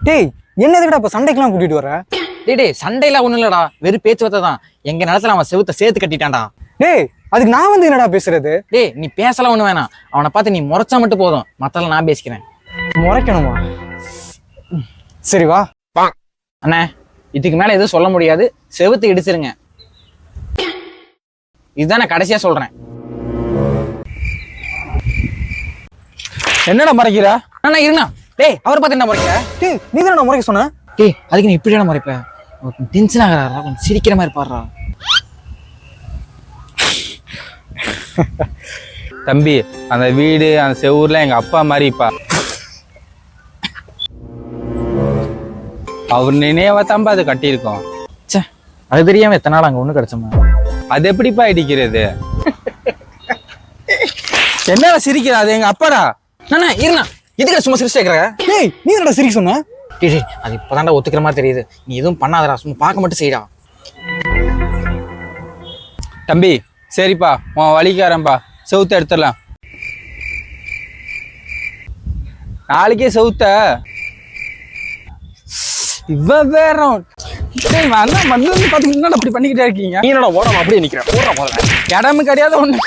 டேய் என்ன எதுக்குடா இப்ப சண்டைக்கெல்லாம் கூட்டிட்டு வர? டேய் சண்டையெல்லாம் ஒண்ணும் இல்லடா, வெறும் பேச்சுவார்த்தை தான். எங்க நிலத்துல அவன் செவுத்த சேர்த்து கட்டிட்டான்டா. டேய் அதுக்கு நான் வந்து என்னடா பேசுறது? டேய் நீ பேசலாம் ஒண்ணு வேணாம், அவனை பார்த்து நீ முறைச்சா மட்டும் போதும், மத்தெல்லாம் நான் பேசிக்கிறேன். முறைக்கணுமா? சரி வா. அண்ணே இதுக்கு மேல எதுவும் சொல்ல முடியாது, செவுத்து இடிச்சிருங்க. இதுதான் நான் கடைசியா சொல்றேன். என்னடா மறைக்கிற? அண்ணா இருண்ணா. டேய் அவரை பார்த்து என்ன முறைக்கிற? டேய் நீ தானே முறைக்க சொன்ன. டேய் அதுக்கு நீ இப்படியான முறைப்ப? டென்ஷன் ஆகிறாரா, கொஞ்சம் சிரிக்கிற மாதிரி பாடுறா. தம்பி அந்த வீடு அந்த செவ்வூர்ல எங்க அப்பா மாதிரிப்பா. அவர் நினைவா தம்பா அது கட்டியிருக்கோம். சே அது தெரியாம எத்தனை நாள் அங்க ஒண்ணு கிடைச்சோமா? அது எப்படிப்பா இடிக்கிறது? என்ன சிரிக்கிற? அது எங்க அப்பாடா. அண்ணா இருண்ணா, எதுக்கு சும்மா சிரிச்சு கேட்கற? டேய் நீ என்னடா சிரிக்க சொன்ன? டேய் அது இப்பதான்டா ஒத்துக்கிற மாதிரி தெரியுது, நீ எதுவும் பண்ணாதடா, சும்மா பார்க்க மட்டும் செய்டா. தம்பி சரிப்பா, உன் வலிக்காரன்பா, செவுத்த எடுத்துடலாம். நாளைக்கே செவுத்த இவ வேற வந்து பாத்தீங்கன்னா அப்படி பண்ணிக்கிட்டே இருக்கீங்க. நீ என்னடா ஓடாம அப்படியே நிக்கிற? ஓடுற முதல்ல. இடமும் கிடையாது ஒண்ணு.